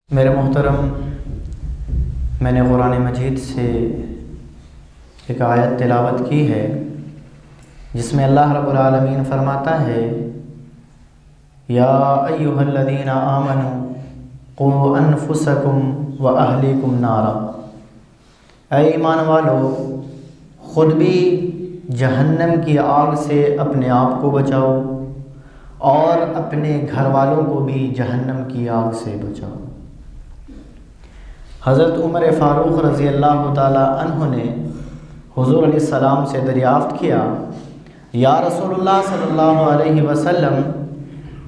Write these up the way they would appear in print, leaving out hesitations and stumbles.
मेरे मोहतरम, मैंने कुरान मजीद से एक आयत तिलावत की है जिसमें अल्लाह रब्बुल आलमीन फरमाता है, या अय्युहल्लज़ीना आमनू क़ू अनफुसकुम व अहलीकुम नारा। ऐ ईमान वालो, ख़ुद भी जहन्नम की आग से अपने आप को बचाओ और अपने घर वालों को भी जहन्नम की आग से बचाओ। हज़रत उमर फ़ारूक़ रज़ी अल्लाह ताला अन्हु ने हुज़ूर अलैहिस्सलाम से दरियाफ़्त किया, या रसूलुल्लाह सल्लल्लाहु अलैहि वसल्लम,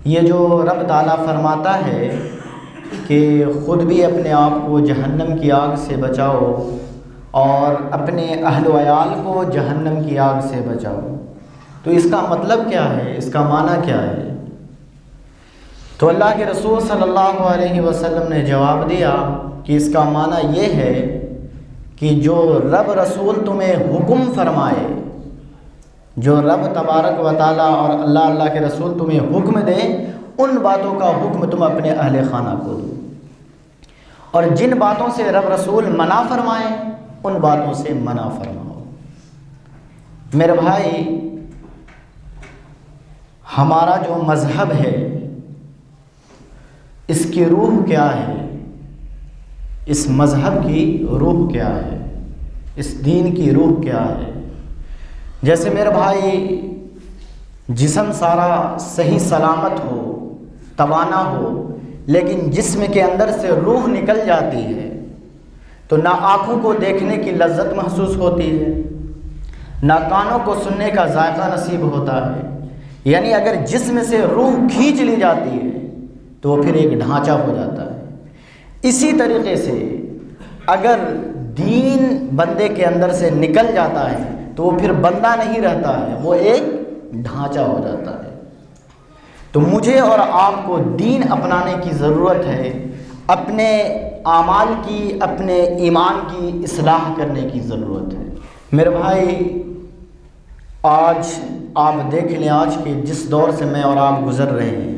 ये जो रब ताला फरमाता है कि ख़ुद भी अपने आप को जहन्नम की आग से बचाओ और अपने अहल व अयाल को जहन्नम की आग से बचाओ, तो इसका मतलब क्या है, इसका माना क्या है? तो अल्लाह के रसूल सल्लल्लाहु अलैहि वसल्लम ने जवाब दिया कि इसका माना ये है कि जो रब रसूल तुम्हें हुक्म फरमाए, जो रब तबारक व ताला और अल्लाह के रसूल तुम्हें हुक्म दे, उन बातों का हुक्म तुम अपने अहले खाना को दो, और जिन बातों से रब रसूल मना फरमाए उन बातों से मना फरमाओ। मेरे भाई, हमारा जो मज़हब है इसकी रूह क्या है? इस मज़हब की रूह क्या है? इस दीन की रूह क्या है? जैसे मेरे भाई, जिस्म सारा सही सलामत हो, तवाना हो, लेकिन जिस्म के अंदर से रूह निकल जाती है तो ना आँखों को देखने की लज्जत महसूस होती है, ना कानों को सुनने का जायका नसीब होता है। यानी अगर जिस्म से रूह खींच ली जाती है तो वो फिर एक ढांचा हो जाता है। इसी तरीके से अगर दीन बंदे के अंदर से निकल जाता है तो वो फिर बंदा नहीं रहता है, वो एक ढांचा हो जाता है। तो मुझे और आपको दीन अपनाने की ज़रूरत है, अपने आमाल की, अपने ईमान की इस्लाह करने की ज़रूरत है। मेरे भाई, आज आप देख लें, आज के जिस दौर से मैं और आप गुज़र रहे हैं,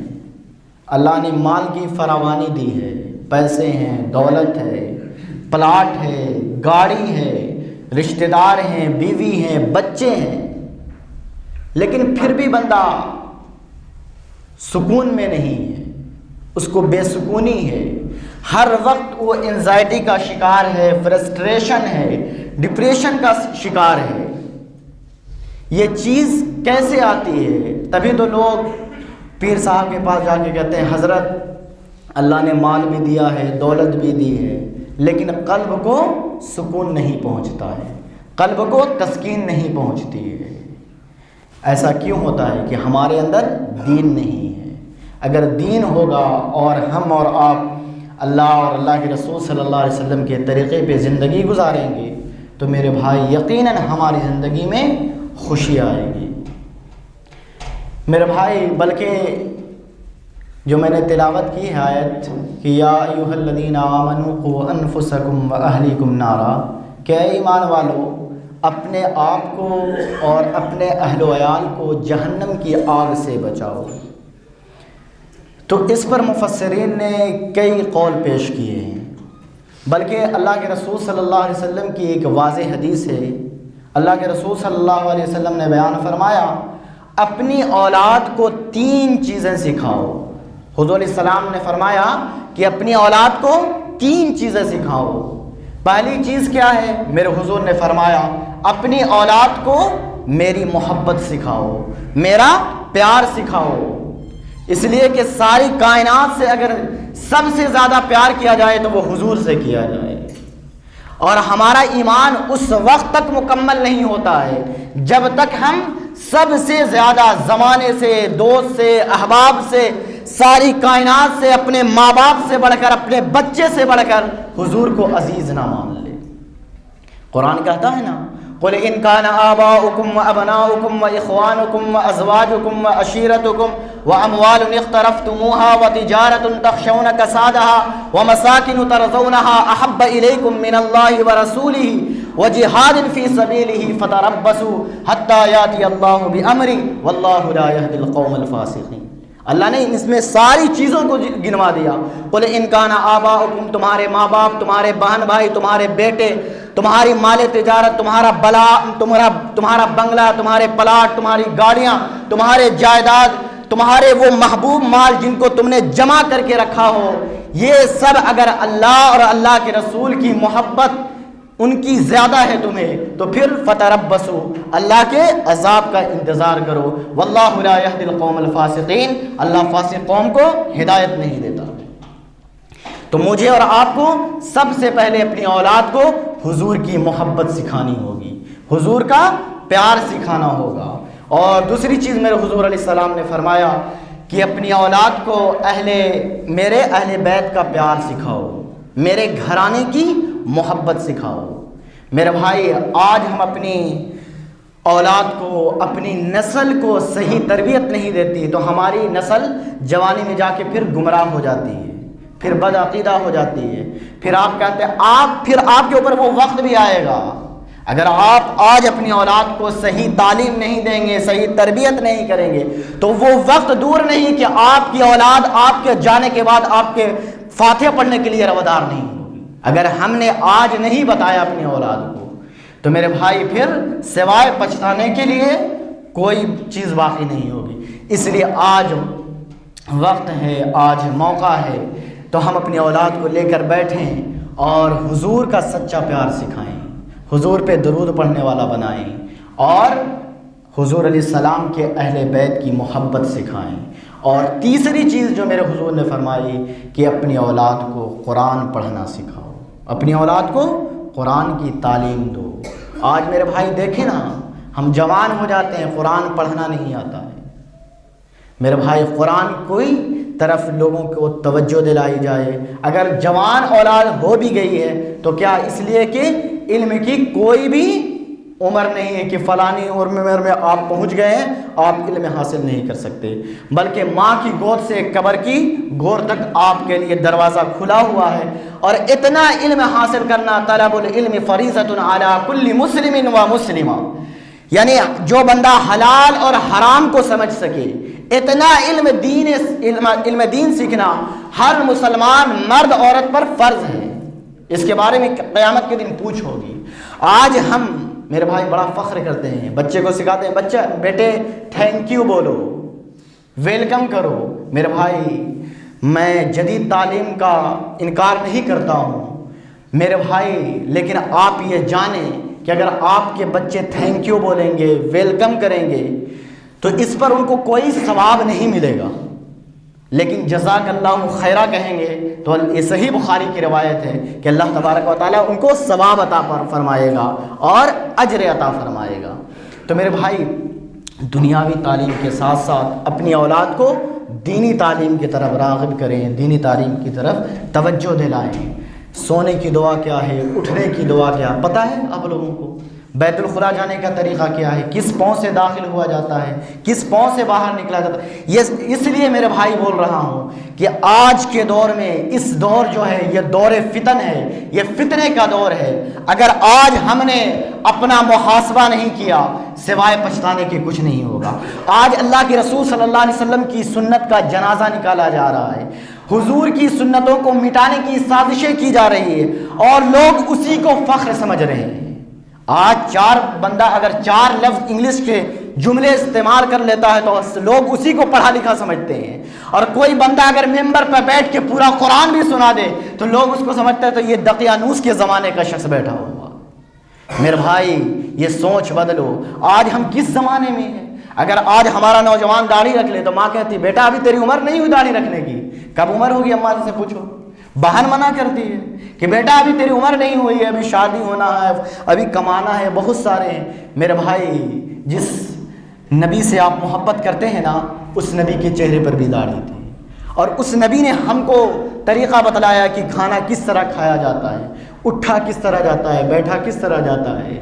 अल्लाह ने माल की फरावानी दी है, पैसे हैं, दौलत है, प्लाट है, गाड़ी है, रिश्तेदार हैं, बीवी हैं, बच्चे हैं, लेकिन फिर भी बंदा सुकून में नहीं है, उसको बेसुकूनी है। हर वक्त वो एंजाइटी का शिकार है, फ्रस्ट्रेशन है, डिप्रेशन का शिकार है। ये चीज़ कैसे आती है? तभी तो लोग पीर साहब के पास जाके कहते हैं, हज़रत अल्लाह ने माल भी दिया है, दौलत भी दी है, लेकिन कल्ब को सुकून नहीं पहुंचता है, कल्ब को तस्कीन नहीं पहुंचती है। ऐसा क्यों होता है? कि हमारे अंदर दीन नहीं है। अगर दीन होगा और हम और आप अल्लाह और अल्लाह के रसूल सल्लल्लाहु अलैहि वसल्लम के तरीक़े पे ज़िंदगी गुजारेंगे तो मेरे भाई, यकीनन हमारी ज़िंदगी में खुशी आएगी। मेरे भाई, बल्कि जो मैंने तिलावत की है आयत कि या अय्युहल्लज़ीना आमनू क़ू अनफुसकुम व अहलीकुम नारा, कि ऐ ईमान वालो, अपने आप को और अपने अहल व अयाल को जहन्नम की आग से बचाओ। तो इस पर मुफस्सिरीन ने कई कौल पेश किए हैं, बल्कि अल्लाह के रसूल सल्लल्लाहु अलैहि वसल्लम की एक वाज़ेह हदीस है। अल्लाह के रसूल सल्लल्लाहु अलैहि वसल्लम ने बयान फरमाया, अपनी औलाद को 3 चीज़ें सिखाओ। हुज़ूर सलाम ने फरमाया कि अपनी औलाद को 3 चीज़ें सिखाओ। पहली चीज़ क्या है? मेरे हुज़ूर ने फरमाया, अपनी औलाद को मेरी मोहब्बत सिखाओ, मेरा प्यार सिखाओ। इसलिए कि सारी कायनात से अगर सबसे ज़्यादा प्यार किया जाए तो वो हुज़ूर से किया जाए, और हमारा ईमान उस वक्त तक मुकम्मल नहीं होता है जब तक हम सबसे ज़्यादा ज़माने से, दोस्त से, अहबाब से, सारी कायनात से, अपने माँ बाप से बढ़कर, अपने बच्चे से बढ़कर हुजूर को अजीज़ ना मान ले। कुरान कहता है ना, क़ुल इन कान आबाउकुम व अबनाउकुम व इख़वानुकुम व अज़वाजुकुम व अशीरतुकुम व अमवालुन इख्तरफ़्तुमूहा व तिजारतुन तख़शौन कसादहा व मसाकिन तरज़ौनहा अहब्ब इलैकुम मिनल्लाहि व रसूलिही व जिहादिन फ़ी सबीलिही फ़तरब्बसू हत्ता याति अल्लाहु बिअम्रिही वल्लाहु ला यहदिल क़ौमल फ़ासिक़ीन। अल्लाह ने इसमें सारी चीज़ों को गिनवा दिया। बोले इनकाना आबाउकुम, तुम्हारे माँ बाप, तुम्हारे बहन भाई, तुम्हारे बेटे, तुम्हारी माले तिजारत, तुम्हारा बंगला, तुम्हारे प्लाट, तुम्हारी गाड़ियाँ, तुम्हारे जायदाद, तुम्हारे वो महबूब माल जिनको तुमने जमा करके रखा हो, ये सब अगर अल्लाह और अल्लाह के रसूल की मोहब्बत उनकी ज़्यादा है तुम्हें, तो फिर फतरब्बसू, अल्लाह के अजाब का इंतज़ार करो। वल्लाहु ला यहदिल कौमल फासिकीन, अल्लाह फासिक कौम को हिदायत नहीं देता। तो मुझे और आपको सबसे पहले अपनी औलाद को हुजूर की मोहब्बत सिखानी होगी, हुजूर का प्यार सिखाना होगा। और दूसरी चीज़ मेरे हुजूर अलैहिस्सलाम ने फरमाया कि अपनी औलाद को मेरे अहले बैत का प्यार सिखाओ, मेरे घराने की मोहब्बत सिखाओ। मेरे भाई, आज हम अपनी औलाद को, अपनी नस्ल को सही तरबियत नहीं देती तो हमारी नस्ल जवानी में जाके फिर गुमराह हो जाती है, फिर बदअकीदा हो जाती है। फिर आप कहते हैं फिर आपके ऊपर वो वक्त भी आएगा, अगर आप आज अपनी औलाद को सही तालीम नहीं देंगे, सही तरबियत नहीं करेंगे, तो वो वक्त दूर नहीं कि आपकी औलाद आपके जाने के बाद आपके फातिहा पढ़ने के लिए रवादार नहीं होगी। अगर हमने आज नहीं बताया अपनी औलाद को, तो मेरे भाई फिर सिवाय पछताने के लिए कोई चीज़ बाकी नहीं होगी। इसलिए आज वक्त है, आज मौका है, तो हम अपनी औलाद को लेकर बैठें और हुजूर का सच्चा प्यार सिखाएं, हुजूर पे दरूद पढ़ने वाला बनाएं और हुजूर अलैहिस्सलाम के अहले बैत की मोहब्बत सिखाएं। और तीसरी चीज़ जो मेरे हुजूर ने फरमाई कि अपनी औलाद को कुरान पढ़ना सिखाओ, अपनी औलाद को कुरान की तालीम दो। आज मेरे भाई देखें ना, हम जवान हो जाते हैं, कुरान पढ़ना नहीं आता है। मेरे भाई, कुरान कोई तरफ लोगों को तवज्जो दिलाई जाए। अगर जवान औलाद हो भी गई है तो क्या इसलिए कि इल्म की कोई भी उम्र नहीं है कि फ़लानी उम्र में आप पहुंच गए हैं, आप इल्म हासिल नहीं कर सकते, बल्कि माँ की गोद से कब्र की गोद तक आपके लिए दरवाज़ा खुला हुआ है। और इतना इल्म हासिल करना, तलबुल इल्म फरीज़तुन अला कुल्ली मुस्लिमिन व मुस्लिमा, यानी जो बंदा हलाल और हराम को समझ सके, इतना इल्म दीन सीखना हर मुसलमान मर्द औरत पर फ़र्ज है। इसके बारे में क़यामत के दिन पूछ होगी। आज हम मेरे भाई बड़ा फ़ख्र करते हैं, बच्चे को सिखाते हैं, बच्चा बेटे थैंक यू बोलो, वेलकम करो। मेरे भाई, मैं जदीद तालीम का इनकार नहीं करता हूँ मेरे भाई, लेकिन आप ये जानें कि अगर आपके बच्चे थैंक यू बोलेंगे, वेलकम करेंगे, तो इस पर उनको कोई सवाब नहीं मिलेगा, लेकिन जज़ाकल्लाहु खैरा कहेंगे तो ये सही बुखारी की रवायत है कि अल्लाह तबारक व तआला उनको सवाब अता फरमाएगा और अजर अता फरमाएगा। तो मेरे भाई, दुनियावी तालीम के साथ साथ अपनी औलाद को दीनी तालीम की तरफ राग़िब करें, दीनी तालीम की तरफ तवज्जो दिलाएं। सोने की दुआ क्या है, उठने की दुआ क्या पता है आप लोगों को? बैतुल खुला जाने का तरीक़ा क्या है, किस पाँव से दाखिल हुआ जाता है, किस पाँव से बाहर निकला जाता है। ये इसलिए मेरे भाई बोल रहा हूँ कि आज के दौर में, इस दौर जो है ये दौर फितन है, ये फितने का दौर है। अगर आज हमने अपना मुहासबा नहीं किया, सिवाय पछताने के कुछ नहीं होगा। आज अल्लाह के रसूल सल्लल्लाहु अलैहि वसल्लम की सुन्नत का जनाजा निकाला जा रहा है, हुजूर की सुन्नतों को मिटाने की साजिशें की जा रही है और लोग उसी को फ़ख्र समझ रहे हैं। आज बंदा अगर 4 लफ्ज़ इंग्लिश के जुमले इस्तेमाल कर लेता है तो लोग उसी को पढ़ा लिखा समझते हैं, और कोई बंदा अगर मेंबर पर बैठ के पूरा कुरान भी सुना दे तो लोग उसको समझते हैं तो ये दकियानूस के ज़माने का शख्स बैठा हुआ। मेरे भाई, ये सोच बदलो। आज हम किस ज़माने में हैं? अगर आज हमारा नौजवान दाढ़ी रख ले तो माँ कहती बेटा अभी तेरी उम्र नहीं हुई दाढ़ी रखने की। कब उम्र होगी अम्मा से पूछो। बहन मना करती है कि बेटा अभी तेरी उम्र नहीं हुई है, अभी शादी होना है, अभी कमाना है, बहुत सारे हैं। मेरे भाई, जिस नबी से आप मोहब्बत करते हैं ना, उस नबी के चेहरे पर भी दाढ़ी थी और उस नबी ने हमको तरीक़ा बतलाया कि खाना किस तरह खाया जाता है, उठा किस तरह जाता है, बैठा किस तरह जाता है,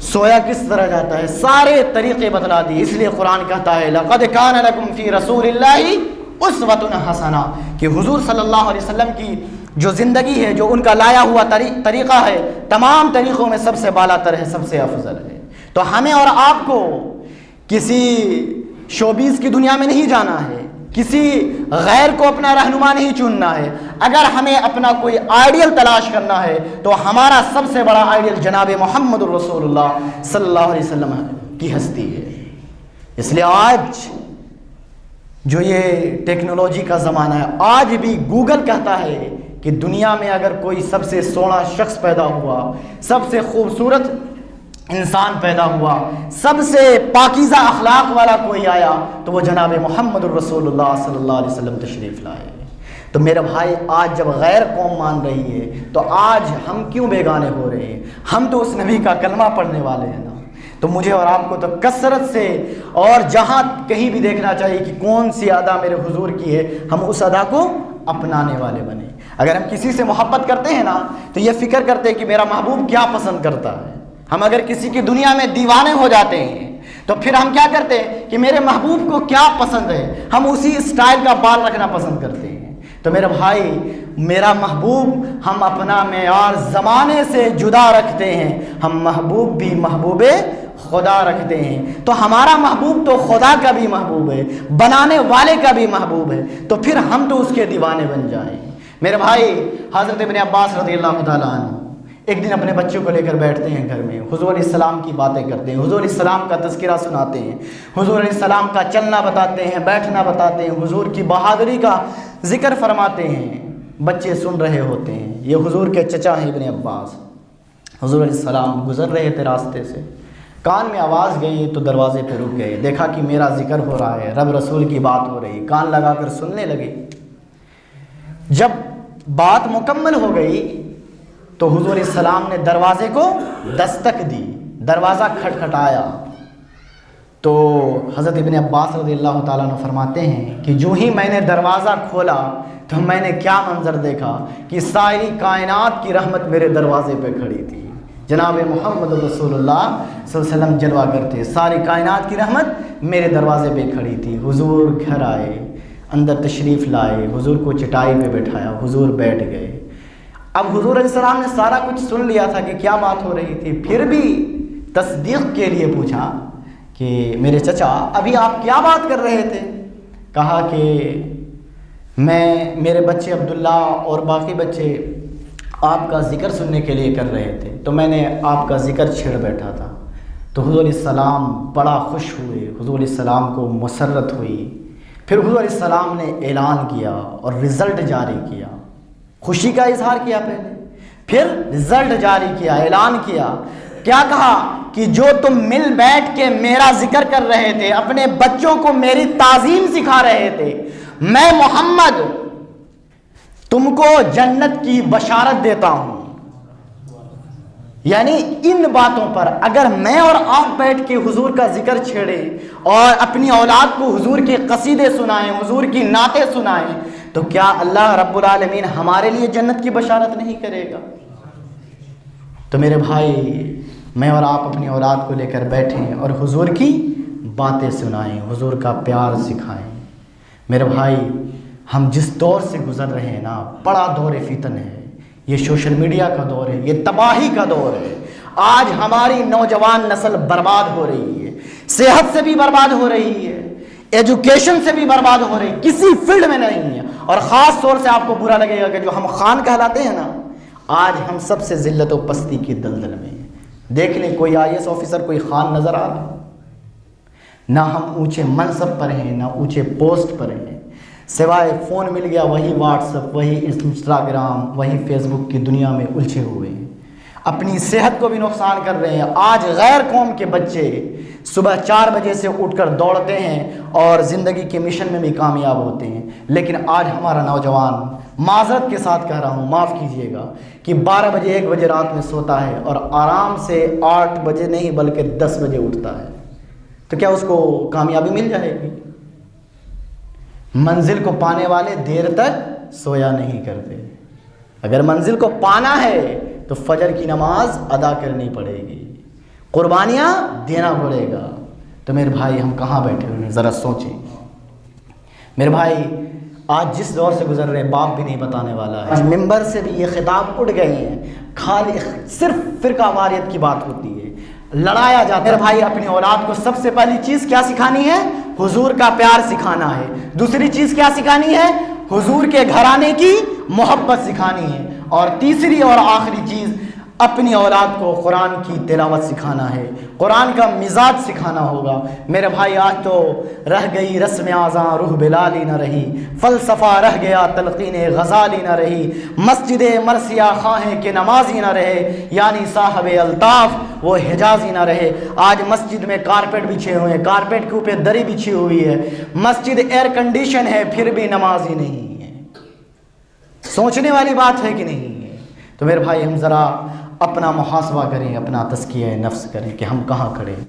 सोया किस तरह जाता है, सारे तरीक़े बतला दिए। इसलिए कुरान कहता है लक़द कान लकुम फ़ी रसूलिल्लाहि उस्वतुन हसना, कि हुजूर सल्लल्लाहु अलैहि वसल्लम की जो ज़िंदगी है, जो उनका लाया हुआ तरीक़ा है, तमाम तरीक़ों में सबसे बालातर है, सबसे अफजल है। तो हमें और आपको किसी शोबीज़ की दुनिया में नहीं जाना है, किसी गैर को अपना रहनुमा नहीं चुनना है। अगर हमें अपना कोई आइडियल तलाश करना है तो हमारा सबसे बड़ा आइडियल जनाब मोहम्मद रसूलुल्लाह सल्लल्लाहु अलैहि वसल्लम की हस्ती है। इसलिए आज जो ये टेक्नोलॉजी का ज़माना है, आज भी गूगल कहता है कि दुनिया में अगर कोई सबसे सोना शख्स पैदा हुआ, सबसे खूबसूरत इंसान पैदा हुआ, सबसे पाकीज़ा अखलाक वाला कोई आया तो वो जनाब मोहम्मद रसूलुल्लाह सल्लल्लाहु अलैहि वसल्लम तशरीफ़ लाए। तो मेरे भाई, आज जब गैर कौम मान रही है तो आज हम क्यों बेगाने हो रहे हैं? हम तो उस नबी का कलमा पढ़ने वाले हैं ना। तो मुझे और आपको तो कसरत से और जहाँ कहीं भी देखना चाहिए कि कौन सी अदा मेरे हुजूर की है, हम उस अदा को अपनाने वाले बने। अगर हम किसी से मोहब्बत करते हैं ना तो ये फ़िक्र करते हैं कि मेरा महबूब क्या पसंद करता है। हम अगर किसी की दुनिया में दीवाने हो जाते हैं तो फिर हम क्या करते हैं कि मेरे महबूब को क्या पसंद है, हम उसी स्टाइल का बाल रखना पसंद करते हैं। तो मेरे भाई, मेरा महबूब हम अपना मेयार ज़माने से जुदा रखते हैं, हम महबूब भी महबूबे खुदा रखते हैं। तो हमारा महबूब तो खुदा का भी महबूब है, बनाने वाले का भी महबूब है, तो फिर हम तो उसके दीवाने बन जाएं। मेरे भाई, हज़रत इब्न अब्बास रज़ियल्लाहु ताला अन्हु एक दिन अपने बच्चों को लेकर बैठते हैं घर में, हुज़ूर अलैहिस्सलाम की बातें करते हैं, हुज़ूर अलैहिस्सलाम का तज़किरा सुनाते हैं, हुज़ूर अलैहिस्सलाम का चलना बताते हैं, बैठना बताते हैं, हुज़ूर की बहादुरी का जिक्र फरमाते हैं। बच्चे सुन रहे होते हैं। ये हुज़ूर के चचा हैं इब्न अब्बास। हुज़ूर अलैहिस्सलाम गुज़र रहे थे रास्ते से, कान में आवाज़ गई तो दरवाजे पे रुक गए, देखा कि मेरा जिक्र हो रहा है, रब रसूल की बात हो रही, कान लगाकर सुनने लगे। जब बात मुकम्मल हो गई तो हुज़ूर अलैहिस्सलाम ने दरवाज़े को दस्तक दी, दरवाज़ा खटखटाया। तो हज़रत इब्न अब्बास रज़ियल्लाहु ताला अन्हु फरमाते हैं कि जो ही मैंने दरवाज़ा खोला तो मैंने क्या मंज़र देखा कि सारी कायनात की रहमत मेरे दरवाज़े पे खड़ी थी। जनाब मोहम्मद रसूलुल्लाह सल्लल्लाहु अलैहि वसल्लम जलवागर थे, सारी कायनात की रहमत मेरे दरवाज़े पे खड़ी थी। हुज़ूर घर आए, अंदर तशरीफ़ लाए, हुज़ूर को चटाई पे बैठाया, हुज़ूर बैठ गए। अब हुज़ूर अलैहिस्सलाम ने सारा कुछ सुन लिया था कि क्या बात हो रही थी, फिर भी तस्दीक़ के लिए पूछा कि मेरे चचा, अभी आप क्या बात कर रहे थे? कहा कि मैं, मेरे बच्चे अब्दुल्ला और बाकी बच्चे आपका ज़िक्र सुनने के लिए कर रहे थे, तो मैंने आपका ज़िक्र छेड़ बैठा था। तो हुज़ूर अलैहिस्सलाम बड़ा खुश हुए, हुज़ूर अलैहिस्सलाम को मसरत हुई। फिर हुज़ूर अलैहिस्सलाम ने ऐलान किया और रिज़ल्ट जारी किया, खुशी का इजहार किया पहले, फिर रिजल्ट जारी किया, ऐलान किया। क्या कहा कि जो तुम मिल बैठ के मेरा जिक्र कर रहे थे, अपने बच्चों को मेरी ताजीम सिखा रहे थे, मैं मोहम्मद तुमको जन्नत की बशारत देता हूं। यानी इन बातों पर अगर मैं और आप बैठ के हुजूर का जिक्र छेड़े और अपनी औलाद को हुजूर के कसीदे सुनाएं, हुजूर की नातें सुनाएं, तो क्या अल्लाह रब्बुल आलमीन हमारे लिए जन्नत की बशारत नहीं करेगा? तो मेरे भाई, मैं और आप अपनी औलाद को लेकर बैठें और हुजूर की बातें सुनाएं, हुजूर का प्यार सिखाएं। मेरे भाई, हम जिस दौर से गुजर रहे हैं ना, बड़ा दौर फितन है। ये सोशल मीडिया का दौर है, ये तबाही का दौर है। आज हमारी नौजवान नस्ल बर्बाद हो रही है, सेहत से भी बर्बाद हो रही है, एजुकेशन से भी बर्बाद हो रही है, किसी फील्ड में नहीं है। और ख़ास तौर से आपको बुरा लगेगा कि जो हम खान कहलाते हैं ना, आज हम सबसे ज़िल्लत और पस्ती की दलदल में हैं। देख लें, कोई IAS ऑफिसर, कोई खान नज़र आ रहा? ना हम ऊंचे मनसब पर हैं, ना ऊंचे पोस्ट पर हैं, सिवाय फ़ोन मिल गया वही व्हाट्सएप, वही इंस्टाग्राम, वही फेसबुक की दुनिया में उलझे हुए हैं। अपनी सेहत को भी नुकसान कर रहे हैं। आज गैर कौम के बच्चे सुबह 4 बजे से उठकर दौड़ते हैं और ज़िंदगी के मिशन में भी कामयाब होते हैं, लेकिन आज हमारा नौजवान, माज़रत के साथ कह रहा हूँ, माफ़ कीजिएगा, कि 12 बजे 1 बजे रात में सोता है और आराम से 8 बजे नहीं बल्कि 10 बजे उठता है। तो क्या उसको कामयाबी मिल जाएगी? मंजिल को पाने वाले देर तक सोया नहीं करते। अगर मंजिल को पाना है तो फजर की नमाज अदा करनी पड़ेगी, कुर्बानियाँ देना पड़ेगा। तो मेरे भाई, हम कहाँ बैठे हुए हैं, ज़रा सोचें। मेरे भाई, आज जिस दौर से गुजर रहे, बाप भी नहीं बताने वाला है। आज मिंबर से भी ये खिताब उठ गए हैं, खाली सिर्फ फ़िरका वारियत की बात होती है, लड़ाया जाता है। मेरे भाई, अपनी औलाद को सबसे पहली चीज़ क्या सिखानी है? हुजूर का प्यार सिखाना है। दूसरी चीज़ क्या सिखानी है? हुजूर के घराने की मोहब्बत सिखानी है। और तीसरी और आखिरी चीज़, अपनी औलाद को कुरान की तिलावत सिखाना है, कुरान का मिजाज सिखाना होगा। मेरे भाई, आज तो रह गई रस्म आज़ां रूह बिलाली न रही, फ़लसफ़ा रह गया तलक़ीन गज़ाली न रही, मस्जिद मरसिया खाहें के नमाजी न रहे, यानी साहब अल्ताफ़ वो हिजाजी न रहे। आज मस्जिद में कारपेट बिछे हुए हैं, कारपेट के ऊपर दरी बिछी हुई है, मस्जिद एयर कंडीशन है, फिर भी नमाजी नहीं है। सोचने वाली बात है कि नहीं है? तो मेरे भाई, हम ज़रा अपना मुहासबा करें, अपना तज़किया नफ्स करें कि हम कहाँ खड़े हैं।